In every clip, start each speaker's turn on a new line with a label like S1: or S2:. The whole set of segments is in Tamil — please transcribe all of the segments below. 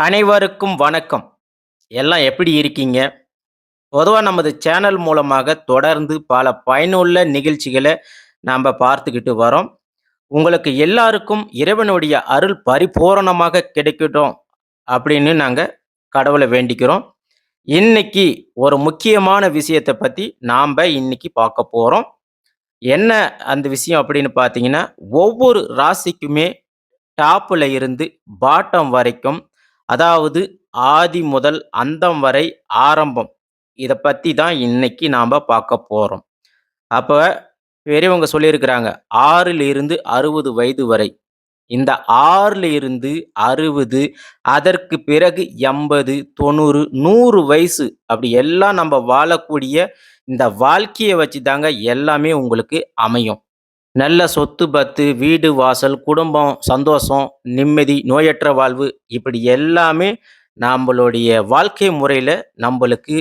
S1: அனைவருக்கும் வணக்கம். எல்லாம் எப்படி இருக்கீங்க? பொதுவா நமது சேனல் மூலமாக தொடர்ந்து பல பயனுள்ள நிகழ்ச்சிகள நாம பார்த்துக்கிட்டு வரோம். உங்களுக்கு எல்லாருக்கும் இறைவனுடைய அருள் பரிபூரணமாக கிடைக்கட்டும் அப்படின்னு நாங்க கடவுள வேண்டிக்கிறோம். இன்னைக்கு ஒரு முக்கியமான விஷயத்த பத்தி இன்னைக்கு பார்க்க போறோம். என்ன அந்த விஷயம் அப்படின்னு பார்த்தீங்கன்னா, ஒவ்வொரு ராசிக்குமே டாப்ல இருந்து பாட்டம் வரைக்கும், அதாவது ஆதி முதல் அந்தம் வரை ஆரம்பம். இத பத்தி தான் இன்னைக்கு நாம பார்க்க போறோம். அப்ப பெரியவங்க சொல்லியிருக்கிறாங்க, 6ல் இருந்து 60 வயது வரை. இந்த 6ல இருந்து 60, அதற்கு பிறகு 80, 90, 100 வயசு அப்படி எல்லாம் நம்ப வாழக்கூடிய இந்த வாழ்க்கைய வச்சு தாங்க எல்லாமே உங்களுக்கு அமையும். நல்ல சொத்து பத்து, வீடு வாசல், குடும்பம், சந்தோஷம், நிம்மதி, நோயற்ற வாழ்வு இப்படி எல்லாமே நம்பளுடைய வாழ்க்கை முறையில நம்பளுக்கு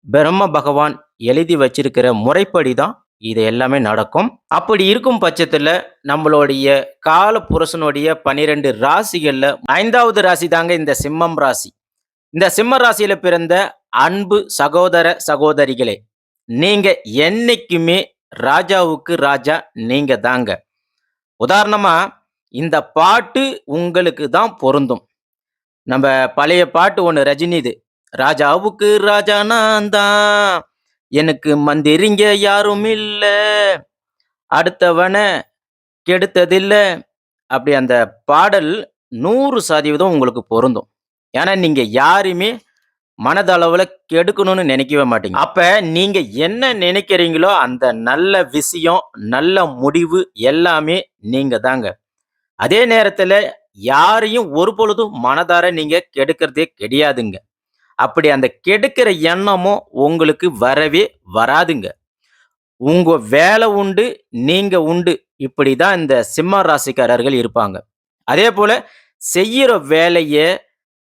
S1: பிரம்ம பகவான் எழுதி வச்சிருக்கிற முறைப்படி தான் இது எல்லாமே நடக்கும். அப்படி இருக்கும் பட்சத்துல நம்மளுடைய கால புருஷனுடைய 12 ராசிகள்ல 5வது ராசி தாங்க இந்த சிம்மம் ராசி. இந்த சிம்ம ராசியில பிறந்த அன்பு சகோதர, சகோதரிகளே, நீங்க என்னைக்குமே ராஜாவுக்கு ராஜா நீங்க தாங்க. உதாரணமா, இந்த பாட்டு உங்களுக்கு தான் பொருந்தும். நம்ம பழைய பாட்டு ஒண்ணு ரஜினிது. ராஜாவுக்கு ராஜா நான் தான், எனக்கு மந்திரிங்க யாரும் இல்ல, அடுத்தவன கெடுத்ததில்ல. அப்படி அந்த பாடல் 100% உங்களுக்கு பொருந்தும். ஏன்னா, நீங்க யாரையுமே மனதளவுல கெடுக்கணும்னு நினைக்கவே மாட்டீங்க. அப்ப நீங்க என்ன நினைக்கிறீங்களோ, அந்த நல்ல விஷயம், நல்ல முடிவு எல்லாமே நீங்க தாங்க. அதே நேரத்துல யாரையும் ஒருபொழுதும் மனதார நீங்க கெடுக்கிறதே கிடையாதுங்க. அப்படி அந்த கெடுக்கிற எண்ணமும் உங்களுக்கு வரவே வராதுங்க. உங்க வேலை உண்டு, நீங்க உண்டு. இப்படிதான் இந்த சிம்ம ராசிக்காரர்கள் இருப்பாங்க. அதேபோல செய்யற வேலைய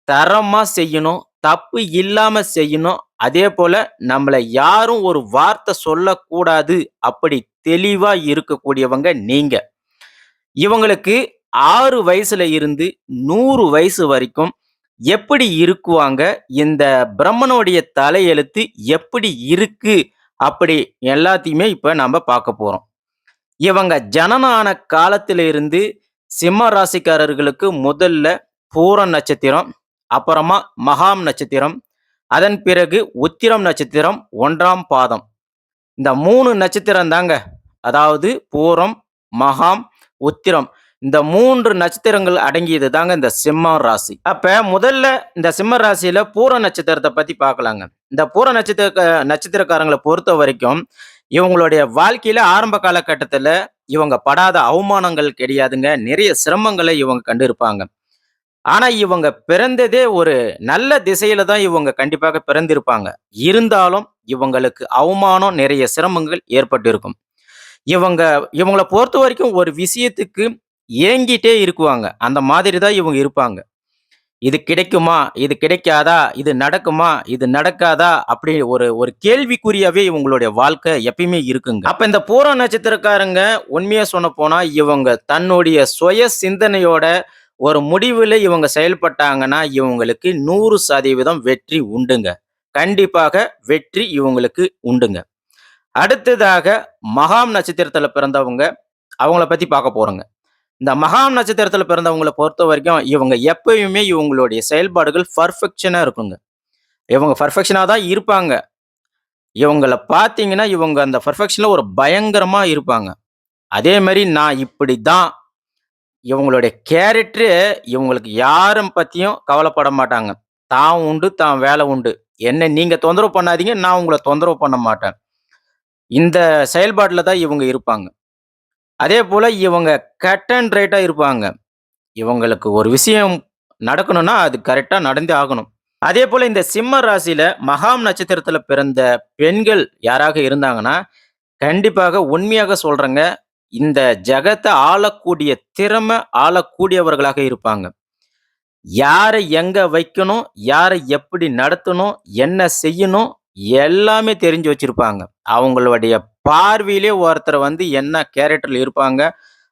S1: தரமா செய்யணும். தப்பு இல்லாம செய்யணும். அதேபோல நம்மள யாரும் ஒரு வார்த்தை சொல்லக்கூடாது. அப்படி தெளிவா இருக்கக்கூடியவங்க நீங்க. இவங்களுக்கு 6 வயசுல இருந்து 100 வயசு வரைக்கும் எப்படி இருக்குவாங்க? இந்த பிரம்மனுடைய தலையெழுத்து எப்படி இருக்கு? அப்படி எல்லாத்தையுமே இப்ப நாம பார்க்க போறோம். இவங்க ஜனனம் ஆன காலத்தில இருந்து சிம்ம ராசிக்காரர்களுக்கு முதல்ல பூர நட்சத்திரம், அப்புறமா மகாம் நட்சத்திரம், அதன் பிறகு உத்திரம் நட்சத்திரம் 1ஆம் பாதம். இந்த 3 நட்சத்திரம் தாங்க. அதாவது பூரம், மகாம், உத்திரம். இந்த 3 நட்சத்திரங்கள் அடங்கியது தாங்க இந்த சிம்ம ராசி. அப்ப முதல்ல இந்த சிம்ம ராசியில பூர நட்சத்திரத்த பத்தி பார்க்கலாங்க. இந்த பூர நட்சத்திரக்காரங்கள பொறுத்த வரைக்கும், இவங்களுடைய வாழ்க்கையில ஆரம்ப காலகட்டத்தில இவங்க படாத அவமானங்கள் கிடையாதுங்க. நிறைய சிரமங்கள இவங்க கண்டிருப்பாங்க. ஆனா, இவங்க பிறந்ததே ஒரு நல்ல திசையில தான் இவங்க கண்டிப்பாக பிறந்திருப்பாங்க. இருந்தாலும் இவங்களுக்கு அவமானம், நிறைய சிரமங்கள் ஏற்பட்டிருக்கும். இவங்க இவங்கள பொறுத்தவரைக்கும் ஒரு விஷயத்துக்கு ஏங்கிட்டே இருக்குவாங்க. அந்த மாதிரி தான் இவங்க இருப்பாங்க. இது கிடைக்குமா? இது கிடைக்காதா? இது நடக்குமா? இது நடக்காதா? அப்படி ஒரு ஒரு கேள்விக்குறியாவே இவங்களுடைய வாழ்க்கை எப்பயுமே இருக்குங்க. அப்ப இந்த பூர நட்சத்திரக்காரங்க உண்மையா சொல்லப்போனா, இவங்க தன்னுடைய சுய சிந்தனையோட ஒரு முடிவுல இவங்க செயல்பட்டாங்கன்னா, இவங்களுக்கு 100% வெற்றி உண்டுங்க. கண்டிப்பாக வெற்றி இவங்களுக்கு உண்டுங்க. அடுத்ததாக மகாம் நட்சத்திரத்துல பிறந்தவங்க, அவங்கள பத்தி பார்க்க போறோங்க. இந்த மகாம் நட்சத்திரத்துல பிறந்தவங்கள பொறுத்தவரைக்கும், இவங்க எப்பயுமே இவங்களுடைய செயல்பாடுகள் பெர்ஃபெக்ஷனா இருக்குங்க. இவங்க பெர்ஃபெக்ஷனா தான் இருப்பாங்க. இவங்கள பார்த்தீங்கன்னா, இவங்க அந்த பெர்ஃபெக்ஷன்ல ஒரு பயங்கரமா இருப்பாங்க. அதே மாரி நான் இப்படிதான். இவங்களுடைய கேரக்டரே இவங்களுக்கு யாரும் பத்தியும் கவலைப்பட மாட்டாங்க. தான் உண்டு, தான் வேலை உண்டு. என்ன நீங்க தொந்தரவு பண்ணாதீங்க, நான் உங்கள தொந்தரவு பண்ண மாட்டேன். இந்த செயல்பாட்டுல தான் இவங்க இருப்பாங்க. அதேபோல இவங்க கட் அண்ட் ரைட்டா இருப்பாங்க. இவங்களுக்கு ஒரு விஷயம் நடக்கணும்னா, அது கரெக்ட்டா நடந்தே ஆகணும். அதேபோல இந்த சிம்ம ராசியில மகாம் நட்சத்திரத்தில பிறந்த பெண்கள் யாராக இருந்தாங்கன்னா, கண்டிப்பாக உண்மையாக சொல்றேங்க, இந்த ஜகத்த ஆளக்கூடிய திறமை ஆளக்கூடியவர்களாக இருப்பாங்க. யார எங்க வைக்கணும், யார எப்படி நடத்தணும், என்ன செய்யணும், எல்லாமே தெரிஞ்சு வச்சிருப்பாங்க. அவங்களுடைய பார்வையிலே ஒருத்தர வந்து என்ன கேரக்டர்ல இருப்பாங்க,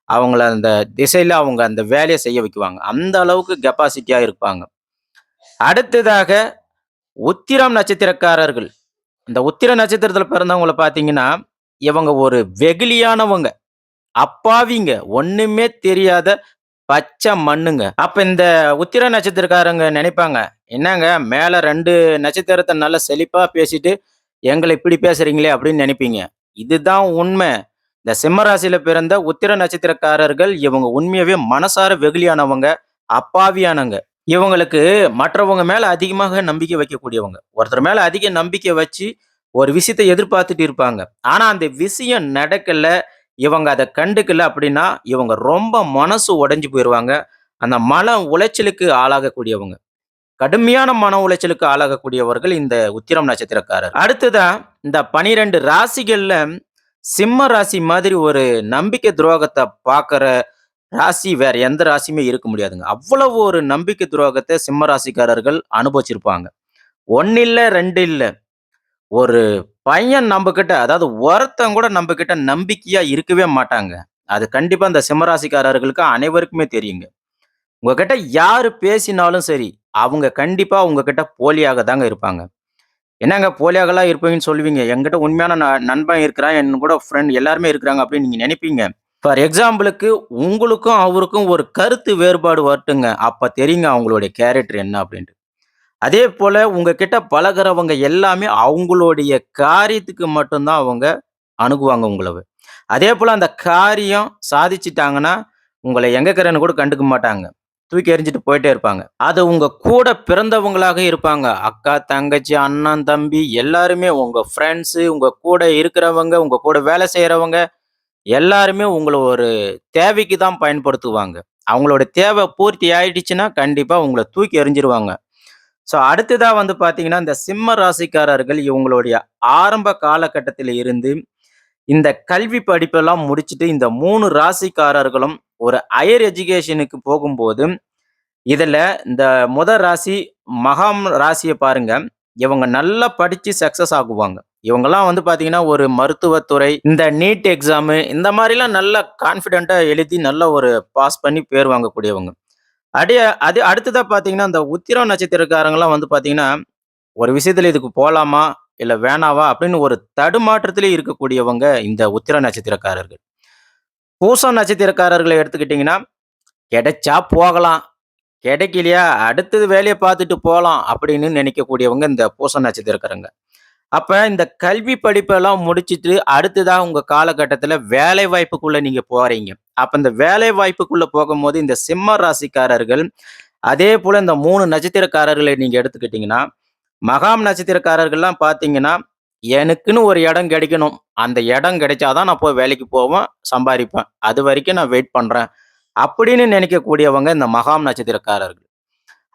S1: அவங்கள அந்த திசையில அவங்க அந்த வேலைய செய்ய வைக்குவாங்க. அந்த அளவுக்கு கெப்பாசிட்டியா இருப்பாங்க. அடுத்ததாக உத்திரம் நட்சத்திரக்காரர்கள். இந்த உத்திர நட்சத்திரத்தில பிறந்தவங்கள பார்த்தீங்கன்னா, இவங்க ஒரு வெகுளியானவங்க, அப்பாவிங்க, ஒண்ணுமே தெரியாத பச்சை மண்ணுங்க. அப்ப இந்த உத்திர நட்சத்திரக்காரங்க நினைப்பாங்க, "என்னங்க மேல 2 நட்சத்திரத்த நல்லா செழிப்பா பேசிட்டு, எங்கள இப்படி பேசுறீங்களே!" அப்படின்னு நினைப்பீங்க. இதுதான் உண்மை. இந்த சிம்ம ராசியில பிறந்த உத்திர நட்சத்திரக்காரர்கள், இவங்க உண்மையாவே மனசார வெகுளியானவங்க, அப்பாவியானவங்க. இவங்களுக்கு மற்றவங்க மேல அதிகமாக நம்பிக்கை வைக்கக்கூடியவங்க. ஒருத்தர் மேல அதிக நம்பிக்கை வச்சு, ஒரு விஷயத்த எதிர்பார்த்துட்டு இருப்பாங்க. ஆனா, அந்த விஷயம் நடக்கல, இவங்க அத கண்டுக்கல அப்படின்னா, இவங்க ரொம்ப மனசு உடைஞ்சு போயிருவாங்க. அந்த மன உளைச்சலுக்கு ஆளாகக்கூடியவங்க. கடுமையான மன உளைச்சலுக்கு ஆளாகக்கூடியவர்கள் இந்த உத்திரம் நட்சத்திரக்காரர். அடுத்ததா இந்த 12 ராசிகள்ல சிம்ம ராசி மாதிரி ஒரு நம்பிக்கை துரோகத்த பார்க்கிற ராசி வேற எந்த ராசியுமே இருக்க முடியாதுங்க. அவ்வளவு ஒரு நம்பிக்கை துரோகத்த சிம்ம ராசிக்காரர்கள் அனுபவிச்சிருப்பாங்க. 1 இல்ல, 2 இல்ல. ஒரு பையன் நம்பகிட்ட அதாவது ஒருத்தன் கூட நம்பகிட்ட நம்பிக்கையா இருக்கவே மாட்டாங்க. அது கண்டிப்பா இந்த சிம்ம ராசிக்காரர்களுக்கு அனைவருக்குமே தெரியுங்க. உங்ககிட்ட யாரு பேசினாலும் சரி, அவங்க கண்டிப்பா உங்ககிட்ட போலியாக தாங்க இருப்பாங்க. என்னங்க போலியாகலாம் இருப்பீங்கன்னு சொல்லுவீங்க. என்கிட்ட உண்மையான நண்பன் இருக்கிறான். என் கூட ஃப்ரெண்ட் எல்லாருமே இருக்கிறாங்க அப்படின்னு நீங்க நினைப்பீங்க. ஃபார் எக்ஸாம்பிளுக்கு உங்களுக்கும் அவருக்கும் ஒரு கருத்து வேறுபாடு வரட்டுங்க. அப்ப தெரியுங்க அவங்களுடைய கேரக்டர் என்ன அப்படின்ட்டு. அதேபோல உங்ககிட்ட பழகுறவங்க எல்லாமே அவங்களுடைய காரியத்துக்கு மட்டும் தான் அவங்க அணுகுவாங்க உங்கள. அதேபோல அந்த காரியம் சாதிச்சுட்டாங்கன்னா, உங்கள எங்க இருக்கிறேன்னு கூட கண்டுக்க மாட்டாங்க. தூக்கி எறிஞ்சுட்டு போயிட்டே இருப்பாங்க. அது உங்க கூட பிறந்தவங்களாக இருப்பாங்க. அக்கா, தங்கச்சி, அண்ணன், தம்பி எல்லாருமே உங்க ஃப்ரெண்ட்ஸு, உங்க கூட இருக்கிறவங்க, உங்க கூட வேலை செய்றவங்க எல்லாருமே உங்கள ஒரு தேவைக்கு தான் பயன்படுத்துவாங்க. அவங்களோட தேவை பூர்த்தி ஆயிடுச்சுன்னா, கண்டிப்பா உங்கள தூக்கி எறிஞ்சிருவாங்க. ஸோ அடுத்ததா வந்து பார்த்தீங்கன்னா, இந்த சிம்ம ராசிக்காரர்கள் இவங்களுடைய ஆரம்ப காலகட்டத்தில இருந்து, இந்த கல்வி படிப்பெல்லாம் முடிச்சுட்டு இந்த 3 ராசிக்காரர்களும் ஒரு ஹையர் எஜுகேஷனுக்கு போகும்போது, இதுல இந்த ராசி மகம் ராசிய பாருங்க. இவங்க நல்லா படிச்சு சக்சஸ் ஆகுவாங்க. இவங்கலாம் வந்து பார்த்தீங்கன்னா, ஒரு மருத்துவத்துறை, இந்த நீட் எக்ஸாமு இந்த மாரிலாம் நல்லா கான்ஃபிடென்ட்டா எழுதி நல்ல ஒரு பாஸ் பண்ணி பேர் வாங்கக்கூடியவங்க. அடிய அது அடுத்ததா பார்த்தீங்கன்னா, இந்த உத்திரம் நட்சத்திரக்காரங்கலாம் வந்து பார்த்தீங்கன்னா, ஒரு விஷயத்துல இதுக்கு போலாமா? இல்ல வேணாவா? அப்படின்னு ஒரு தடுமாற்றத்திலே இருக்கக்கூடியவங்க இந்த உத்திர நட்சத்திரக்காரர்கள். பூசம் நட்சத்திரக்காரர்கள எடுத்துக்கிட்டீங்கன்னா, கிடைச்சா போகலாம். கிடைக்கலையா, அடுத்தது வேலைய பார்த்துட்டு போலாம் அப்படின்னு நினைக்கக்கூடியவங்க இந்த பூச நட்சத்திரக்காரங்க. அப்ப இந்த கல்வி படிப்பெல்லாம் முடிச்சுட்டு, அடுத்ததா உங்க காலகட்டத்தில வேலை வாய்ப்புக்குள்ள நீங்க போறீங்க. அப்ப இந்த வேலை வாய்ப்புக்குள்ள போகும்போது, இந்த சிம்ம ராசிக்காரர்கள், அதேபோல இந்த 3 நட்சத்திரக்காரர்கள நீங்க எடுத்துக்கிட்டீங்கன்னா, மகாம் நட்சத்திரக்காரர்கள்லாம் பார்த்தீங்கன்னா, எனக்குன்னு ஒரு இடம் கிடைக்கணும். அந்த இடம் கிடைச்சா தான் நான் போய் வேலைக்கு போவேன், சம்பாரிப்பேன். அதுவரைக்கும் நான் வெயிட் பண்றேன். அப்படின்னு நினைக்கக்கூடியவங்க இந்த மகாம் நட்சத்திரக்காரர்கள்.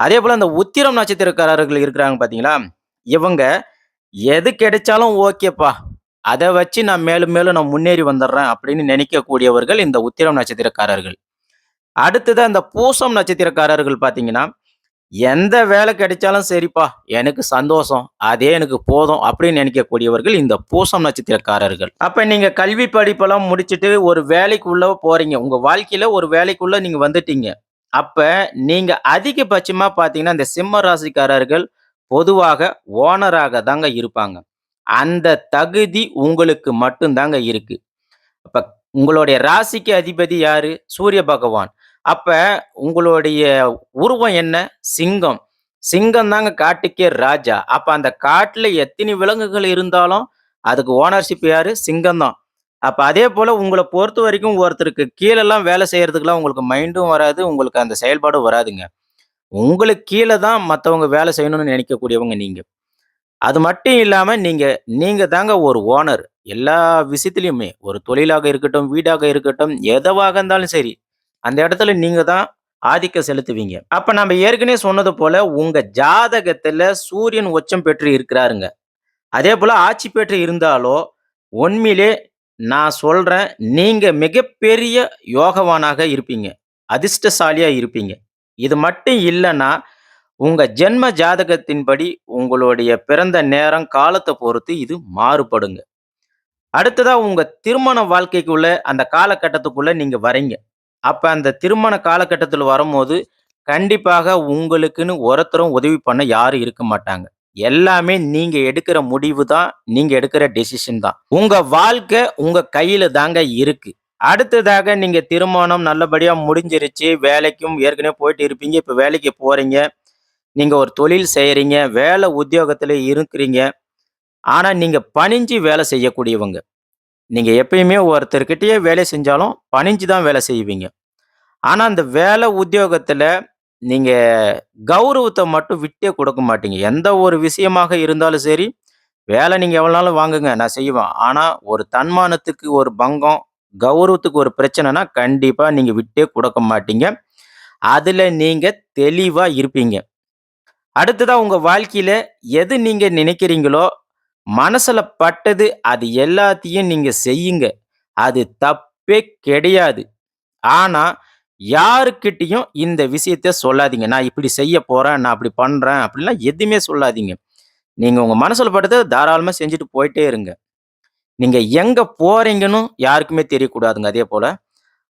S1: அதேபோல இந்த உத்திரம் நட்சத்திரக்காரர்கள் இருக்கிறாங்க பார்த்தீங்களா? இவங்க எது கிடைச்சாலும் ஓகேப்பா. அத வச்சு நான் மேலும் மேலும் நான் முன்னேறி வந்துர்றேன் அப்படின்னு நினைக்கக்கூடியவர்கள் இந்த உத்திரம் நட்சத்திரக்காரர்கள். அடுத்ததா இந்த பூசம் நட்சத்திரக்காரர்கள் பார்த்தீங்கன்னா, எந்த வேலை கிடைச்சாலும் சரிப்பா, எனக்கு சந்தோஷம். அதே எனக்கு போதும் அப்படின்னு நினைக்கக்கூடியவர்கள் இந்த பூசம் நட்சத்திரக்காரர்கள். அப்ப நீங்க கல்வி படிப்பெல்லாம் முடிச்சுட்டு ஒரு வேலைக்குள்ள போறீங்க. உங்க வாழ்க்கையில ஒரு வேலைக்குள்ள நீங்க வந்துட்டீங்க. அப்ப நீங்க அதிகபட்சமா பார்த்தீங்கன்னா, இந்த சிம்ம ராசிக்காரர்கள் பொதுவாக ஓனராக தாங்க இருப்பாங்க. அந்த தகுதி உங்களுக்கு மட்டும் தாங்க இருக்கு. அப்ப உங்களுடைய ராசிக்கு அதிபதி யாரு? சூரிய பகவான். அப்ப உங்களுடைய உருவம் என்ன? சிங்கம். சிங்கம் தாங்க காட்டுக்கே ராஜா. அப்ப அந்த காட்டுல எத்தனை விலங்குகள் இருந்தாலும், அதுக்கு ஓனர்ஷிப் யாரு? சிங்கம் தான். அப்ப அதே போல உங்கள பொறுத்தவரைக்கும் ஒருத்தருக்கு கீழலாம் வேலை செய்யறதுக்குலாம் உங்களுக்கு மைண்டும் வராது. உங்களுக்கு அந்த செயல்பாடும் வராதுங்க. உங்களுக்கு கீழ தான் மத்தவங்க வேலை செய்யணும்னு நினைக்கக்கூடியவங்க நீங்க. அது மட்டும் இல்லாம நீங்க நீங்க தாங்க ஒரு ஓனர். எல்லா விஷயத்திலயுமே. ஒரு தொழிலாக இருக்கட்டும், வீடாக இருக்கட்டும், எதுவாக இருந்தாலும் சரி. அந்த இடத்துல நீங்க தான் ஆதிக்கம் செலுத்துவீங்க. அப்ப நம்ம ஏற்கனவே சொன்னது போல உங்க ஜாதகத்துல சூரியன் உச்சம் பெற்று இருக்கிறாருங்க. அதேபோல ஆட்சி பெற்று இருந்தாலோ, உண்மையிலே நான் சொல்றேன், நீங்க மிகப்பெரிய யோகவானாக இருப்பீங்க. அதிர்ஷ்டசாலியா இருப்பீங்க. இது மட்டும் இல்லன்னா, உங்க ஜென்ம ஜாதகத்தின்படி உங்களுடைய பிறந்த நேரம், காலத்த பொறுத்து இது மாறுபடுங்க. அடுத்ததா உங்க திருமண வாழ்க்கைக்குள்ள அந்த காலகட்டத்துக்குள்ள நீங்க வரீங்க. அப்ப அந்த திருமண காலகட்டத்துல வரும்போது, கண்டிப்பாக உங்களுக்குன்னு ஒருத்தரும் உதவி பண்ண யாரும் இருக்க மாட்டாங்க. எல்லாமே நீங்க எடுக்கிற முடிவு தான், நீங்க எடுக்கிற டெசிஷன் தான். உங்க வாழ்க்கை உங்க கையில தாங்க இருக்கு. அடுத்ததாக நீங்க திருமணம் நல்லபடியா முடிஞ்சிருச்சு. வேலைக்கும் ஏற்கனவே போயிட்டு இருப்பீங்க. இப்ப வேலைக்கு போறீங்க. நீங்க ஒரு தொழில் செய்றீங்க. வேலை உத்தியோகத்துல இருக்கிறீங்க. ஆனா நீங்க பணிஞ்சு வேலை செய்யக்கூடியவங்க. நீங்க எப்பயுமே ஒருத்தர்கிட்டயே வேலை செஞ்சாலும் பணிஞ்சு தான் வேலை செய்வீங்க. ஆனா அந்த வேலை உத்தியோகத்துல நீங்க கௌரவத்த மட்டும் விட்டே குடுக்க மாட்டீங்க. எந்த ஒரு விஷயமாக இருந்தாலும் சரி, வேலை நீங்க எவ்வளவு நாளும் வாங்குங்க, நான் செய்வேன். ஆனா ஒரு தன்மானத்துக்கு ஒரு பங்கம், கௌரவத்துக்கு ஒரு பிரச்சனைனா கண்டிப்பா நீங்க விட்டே குடுக்க மாட்டீங்க. அதுல நீங்க தெளிவா இருப்பீங்க. அடுத்ததா உங்க வாழ்க்கையில எது நீங்க நினைக்கிறீங்களோ, மனசுல பட்டது அது எல்லாத்தையும் நீங்க செய்யுங்க. அது தப்பே கிடையாது. ஆனா, யாருக்கிட்டயும் இந்த விஷயத்த சொல்லாதீங்க. நான் இப்படி செய்ய போறேன், நான் அப்படி பண்றேன் அப்படிலாம் எதுவுமே சொல்லாதீங்க. நீங்க உங்க மனசுல பட்டத தாராளமா செஞ்சுட்டு போயிட்டே இருங்க. நீங்க எங்க போறீங்கன்னு யாருக்குமே தெரியக்கூடாதுங்க அதேபோல.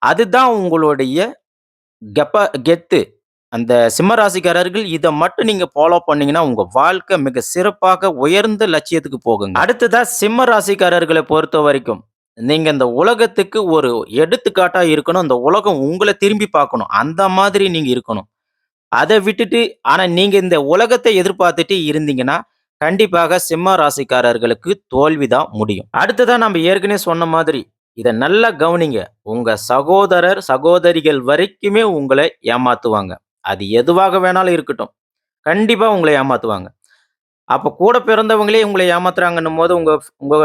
S1: அதுதான் உங்களுடைய கெத்து. அந்த சிம்ம ராசிக்காரர்கள் இத மட்டும் நீங்க ஃபாலோ பண்ணீங்கன்னா, உங்க வாழ்க்கை மிக சிறப்பாக உயர்ந்த லட்சியத்துக்கு போகுங்க. அடுத்ததா சிம்ம ராசிக்காரர்கள பொறுத்தவரைக்கும், நீங்க இந்த உலகத்துக்கு ஒரு எடுத்துக்காட்டா இருக்கணும். இந்த உலகம் உங்கள திரும்பி பார்க்கணும். அந்த மாதிரி நீங்க இருக்கணும். அத விட்டுட்டு ஆனா நீங்க இந்த உலகத்த எதிர்பார்த்துட்டு இருந்தீங்கன்னா, கண்டிப்பாக சிம்ம ராசிக்காரர்களுக்கு தோல்வி தான் முடியும். அடுத்ததா நம்ம ஏற்கனவே சொன்ன மாதிரி, இத நல்லா கவனிங்க. உங்க சகோதரர், சகோதரிகள் வரைக்குமே உங்கள ஏமாத்துவாங்க. அது எதுவாக வேணாலும் இருக்கட்டும். கண்டிப்பா உங்கள ஏமாத்துவாங்க. அப்ப கூட பிறந்தவங்களே உங்கள ஏமாத்துறாங்கன்னும்போது, உங்க உங்க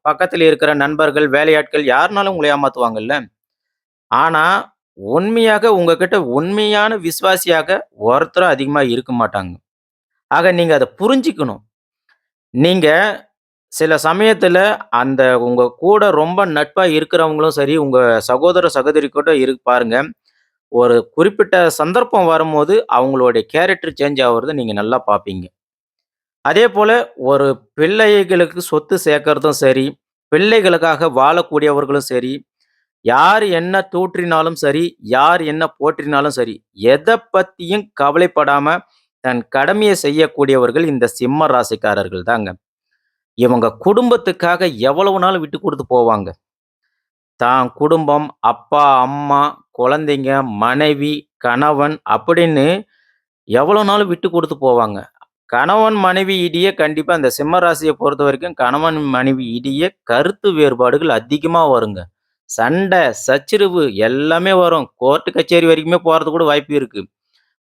S1: பக்கத்துல இருக்கிற நண்பர்கள், வேலையாட்கள் யாருனாலும் உங்கள ஏமாத்துவாங்கல்ல. ஆனா, உண்மையாக உங்ககிட்ட உண்மையான விசுவாசியாக ஒருத்தரும் அதிகமா இருக்க மாட்டாங்க. ஆக நீங்க அத புரிஞ்சுக்கணும். நீங்க சில சமயத்துல அந்த உங்க கூட ரொம்ப நட்பா இருக்கிறவங்களும் சரி, உங்க சகோதர, சகோதரி கூட பாருங்க. ஒரு குறிப்பிட்ட சந்தர்ப்பம் வரும்போது, அவங்களுடைய கேரக்டர் சேஞ்ச் ஆவுறத நீங்க நல்லா பார்ப்பீங்க. அதேபோல ஒரு பிள்ளைகளுக்கு சொத்து சேர்க்கறதும் சரி, பிள்ளைகளுக்காக வாழக்கூடியவர்களும் சரி, யார் என்ன தூற்றினாலும் சரி, யார் என்ன போற்றினாலும் சரி, எதப் பத்தியும் கவலைப்படாம தன் கடமைய செய்யக்கூடியவர்கள் இந்த சிம்ம ராசிக்காரர்கள் தாங்க. இவங்க குடும்பத்துக்காக எவ்வளவு நாள் விட்டு குடுத்து போவாங்க. தான் குடும்பம், அப்பா, அம்மா, குழந்தைங்க, மனைவி, கணவன் அப்படின்னு எவ்வளோ நாள் விட்டு குடுத்து போவாங்க. கணவன், மனைவி இடையே கண்டிப்பா இந்த சிம்ம ராசிய பொறுத்தவரைக்கும் கணவன், மனைவி இடையே கருத்து வேறுபாடுகள் அதிகமா வருங்க. சண்டை, சச்சரவு எல்லாமே வரும். கோர்ட் கச்சேரி வரைக்குமே போறதுக்கு கூட வாய்ப்பு இருக்கு.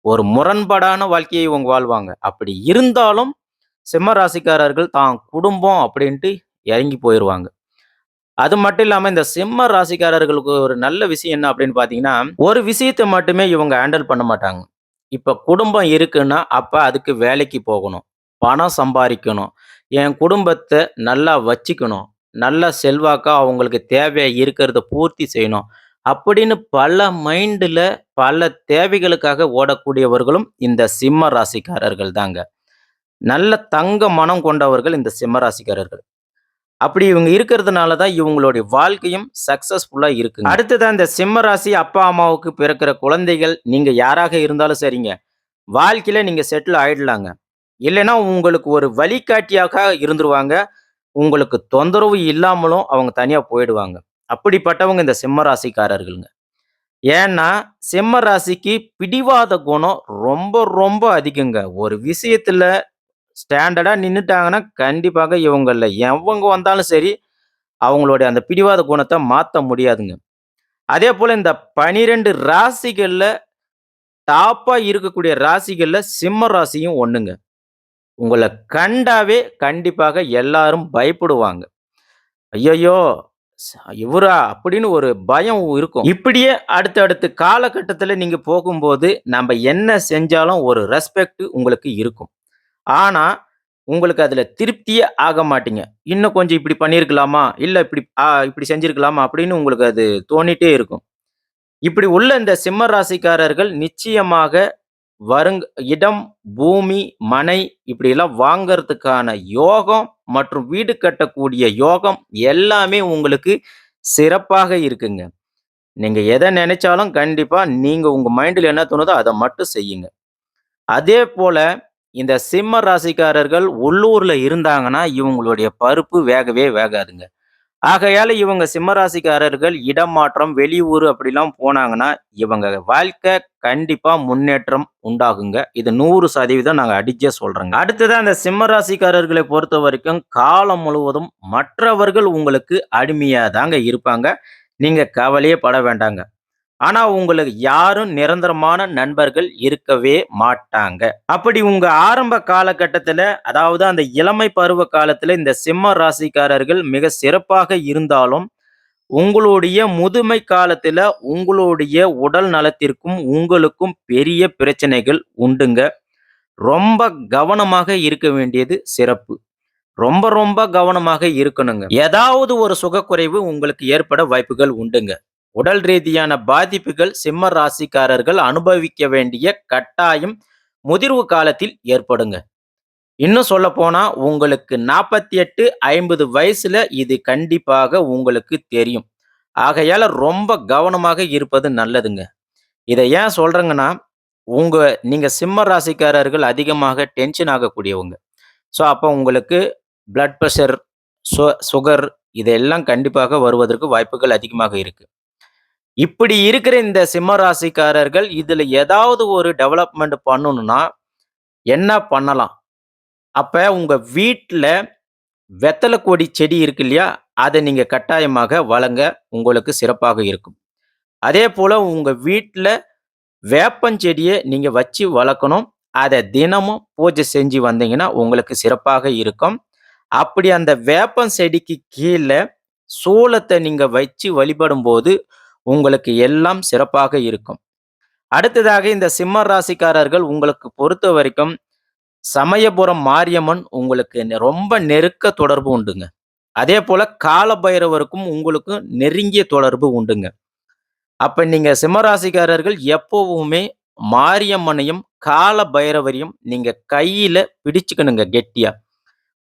S1: ஒரு முரண்பாடான வாழ்க்கையை இவங்க வாழ்வாங்க. அப்படி இருந்தாலும் சிம்ம ராசிக்காரர்கள் தான் குடும்பம் அப்படின்ட்டு இறங்கி போயிருவாங்க. அது மட்டும் இல்லாம இந்த சிம்ம ராசிக்காரர்களுக்கு ஒரு நல்ல விஷயம் என்ன அப்படின்னு பார்த்தீங்கன்னா, ஒரு விஷயத்த மட்டுமே இவங்க ஹேண்டில் பண்ண மாட்டாங்க. இப்ப குடும்பம் இருக்குன்னா, அப்ப அதுக்கு வேலைக்கு போகணும். பணம் சம்பாரிக்கணும். என் குடும்பத்த நல்லா வச்சுக்கணும். நல்ல செல்வாக்கா அவங்களுக்கு தேவை இருக்கிறத பூர்த்தி செய்யணும். அப்படின்னு பல மைண்டுல பல தேவைகளுக்காக ஓடக்கூடியவர்களும் இந்த சிம்ம ராசிக்காரர்கள் தாங்க. நல்ல தங்க மனம் கொண்டவர்கள் இந்த சிம்ம ராசிக்காரர்கள். அப்படி இவங்க இருக்கிறதுனால தான் இவங்களுடைய வாழ்க்கையும் சக்சஸ்ஃபுல்லா இருக்குங்க. அடுத்ததா இந்த சிம்ம ராசி அப்பா, அம்மாவுக்கு பிறக்கிற குழந்தைகள் நீங்க யாராக இருந்தாலும் சரிங்க. வாழ்க்கையில நீங்க செட்டில் ஆயிடலாங்க. இல்லைன்னா உங்களுக்கு ஒரு வழிகாட்டியாக இருந்துருவாங்க. உங்களுக்கு தொந்தரவு இல்லாமலும் அவங்க தனியா போயிடுவாங்க. அப்படிப்பட்டவங்க இந்த சிம்ம ராசிக்காரர்கள்ங்க. ஏன்னா, சிம்ம ராசிக்கு பிடிவாத குணம் ரொம்ப ரொம்ப அதிகங்க. ஒரு விஷயத்துல ஸ்டாண்டர்டா நின்னுட்டாங்கன்னா, கண்டிப்பாக இவங்கள்ல எவங்க வந்தாலும் சரி, அவங்களுடைய அந்த பிடிவாத குணத்த மாத்த முடியாதுங்க. அதேபோல இந்த 12 ராசிகள்ல டாப்பா இருக்கக்கூடிய ராசிகள்ல சிம்ம ராசியும் ஒண்ணுங்க. உங்கள கண்டாவே கண்டிப்பாக எல்லாரும் பயப்படுவாங்க. ஐயையோ! ஸ் இவரா? அப்படின்னு ஒரு பயம் இருக்கும். இப்படியே அடுத்தடுத்து காலகட்டத்தில நீங்க போகும்போது, நம்ப என்ன செஞ்சாலும் ஒரு ரெஸ்பெக்ட் உங்களுக்கு இருக்கும். ஆனா, உங்களுக்கு அதுல திருப்தியே ஆக மாட்டீங்க. இன்னும் கொஞ்சம் இப்படி பண்ணியிருக்கலாமா? இல்ல இப்படி செஞ்சிருக்கலாமா? அப்படின்னு உங்களுக்கு அது தோணிட்டே இருக்கும். இப்படி உள்ள இந்த சிம்ம ராசிக்காரர்கள் நிச்சயமாக இடம், பூமி, மனை இப்படியெல்லாம் வாங்கறதுக்கான யோகம் மற்றும் வீடு கட்டக்கூடிய யோகம் எல்லாமே உங்களுக்கு சிறப்பாக இருக்குங்க. நீங்க எத நெனைச்சாலும் கண்டிப்பா நீங்க உங்க மைண்ட்ல என்ன தோணுதோ அத மட்டும் செய்யுங்க. அதேபோல இந்த சிம்ம ராசிக்காரர்கள் உள்ளூர்ல இருந்தாங்கன்னா, இவங்களுடைய பருப்பு வேகவே வேகாதுங்க. ஆகையால இவங்க சிம்ம ராசிக்காரர்கள் இடமாற்றம், வெளியூர் அப்படிலாம் போனாங்கன்னா, இவங்க வாழ்க்கை கண்டிப்பா முன்னேற்றம் உண்டாகுங்க. இது 100% நாங்க அடிச்சே சொல்றேங்க. அடுத்ததா அந்த சிம்ம ராசிக்காரர்களை பொறுத்தவரைக்கும், காலம் முழுவதும் மற்றவர்கள் உங்களுக்கு அடிமையா தாங்க இருப்பாங்க. நீங்க கவலையே பட வேண்டாங்க. ஆனா, உங்களுக்கு யாரும் நிரந்தரமான நண்பர்கள் இருக்கவே மாட்டாங்க. அப்படி உங்க ஆரம்ப காலகட்டத்தில, அதாவது அந்த இளமை பருவ காலத்தில இந்த சிம்ம ராசிக்காரர்கள் மிக சிறப்பாக இருந்தாலும், உங்களுடைய முதுமை காலத்தில உங்களுடைய உடல் நலத்திற்கும், உங்களுக்கும் பெரிய பிரச்சனைகள் உண்டுங்க. ரொம்ப கவனமாக இருக்க வேண்டியது சிறப்பு. ரொம்ப, ரொம்ப கவனமாக இருக்கணுங்க. ஏதாவது ஒரு சுகக்குறைவு உங்களுக்கு ஏற்பட வாய்ப்புகள் உண்டுங்க. உடல் ரீதியான பாதிப்புகள் சிம்ம ராசிக்காரர்கள் அனுபவிக்க வேண்டிய கட்டாயம் முதிர்வு காலத்தில் ஏற்படுங்க. இன்னும் சொல்லப்போனா உங்களுக்கு 48, 50 வயசுல இது கண்டிப்பாக உங்களுக்கு தெரியும். ஆகையால ரொம்ப கவனமாக இருப்பது நல்லதுங்க. இத ஏன் சொல்றேங்கன்னா, உங்க நீங்க சிம்ம ராசிக்காரர்கள் அதிகமாக டென்ஷன் ஆகக்கூடியவங்க. அப்ப உங்களுக்கு பிளட் பிரஷர், சுகர் இதெல்லாம் கண்டிப்பாக வருவதற்கு வாய்ப்புகள் அதிகமாக இருக்கு. இப்படி இருக்கிற இந்த சிம்ம ராசிக்காரர்கள் இதுல ஏதாவது ஒரு டெவலப்மெண்ட் பண்ணணும்னா என்ன பண்ணலாம்? அப்ப உங்க வீட்ல வெத்தல கொடி செடி இருக்கு இல்லையா? அத நீங்க கட்டாயமாக வளங்க. உங்களுக்கு சிறப்பாக இருக்கும். அதேபோல உங்க வீட்ல வேப்பஞ்செடிய நீங்க வச்சு வளர்க்கணும். அத தினமும் பூஜை செஞ்சு வந்தீங்கன்னா, உங்களுக்கு சிறப்பாக இருக்கும். அப்படி அந்த வேப்பம் செடிக்கு கீழ சூலத்த நீங்க வச்சு வழிபடும்போது, உங்களுக்கு எல்லாம் சிறப்பாக இருக்கும். அடுத்ததாக இந்த சிம்ம ராசிக்காரர்கள் உங்களுக்கு பொறுத்தவரைக்கும், சமயபுரம் மாரியம்மன் உங்களுக்கு ரொம்ப நெருக்க தொடர்பு உண்டுங்க. அதேபோல கால பைரவருக்கும் உங்களுக்கும் நெருங்கிய தொடர்பு உண்டுங்க. அப்ப நீங்க சிம்மராசிக்காரர்கள் எப்பவுமே மாரியம்மனையும், கால பைரவரையும் நீங்க கையில பிடிச்சுக்கணுங்க கெட்டியா.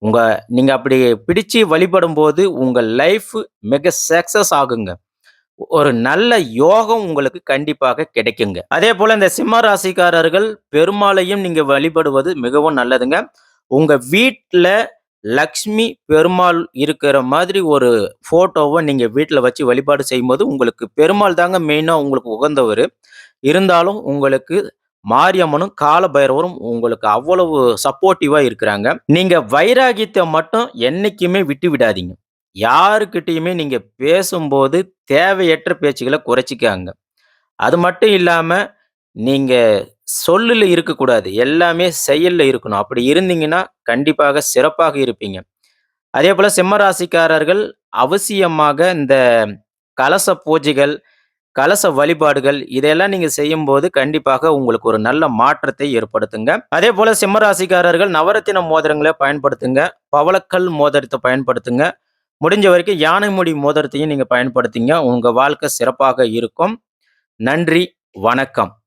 S1: உங்க நீங்க அப்படி பிடிச்சு வழிபடும்போது, உங்க லைஃப் மிக சக்சஸ் ஆகுங்க. ஒரு நல்ல யோகம் உங்களுக்கு கண்டிப்பாக கிடைக்குங்க. அதேபோல இந்த சிம்ம ராசிக்காரர்கள் பெருமாளையும் நீங்க வழிபடுவது மிகவும் நல்லதுங்க. உங்க வீட்ல லக்ஷ்மி, பெருமாள் இருக்கிற மாதிரி ஒரு ஃபோட்டோவ நீங்க வீட்ல வச்சு வழிபாடு செய்யும்போது, உங்களுக்கு பெருமாள் தாங்க மெயினா உங்களுக்கு உகந்தவரு. இருந்தாலும் உங்களுக்கு மாரியம்மனும், கால பைரவரும் உங்களுக்கு அவ்வளவு சப்போர்ட்டிவா இருக்கிறாங்க. நீங்க வைராகியத்த மட்டும் என்னைக்குமே விட்டு விடாதீங்க. யாருக்கிட்டயுமே நீங்க பேசும்போது தேவையற்ற பேச்சுக்கள குறைச்சுக்கங்க. அது மட்டும் இல்லாம, நீங்க சொல்லுல இருக்கக்கூடாது. எல்லாமே செயல்ல இருக்கணும். அப்படி இருந்தீங்கன்னா, கண்டிப்பாக சிறப்பாக இருப்பீங்க. அதேபோல சிம்ம ராசிக்காரர்கள் அவசியமாக இந்த கலச பூஜைகள், கலச வழிபாடுகள் இதையெல்லாம் நீங்க செய்யும்போது கண்டிப்பாக உங்களுக்கு ஒரு நல்ல மாற்றத்தை ஏற்படுத்துங்க. அதேபோல சிம்ம ராசிக்காரர்கள் நவரத்தின மோதிரங்கள பயன்படுத்துங்க. பவளக்கல் மோதிரத்த பயன்படுத்துங்க. முடிஞ்ச வரைக்கும் யானை முடி மோதிரத்தையும் நீங்க பயன்படுத்திங்க. உங்க வாழ்க்கை சிறப்பாக இருக்கும். நன்றி, வணக்கம்.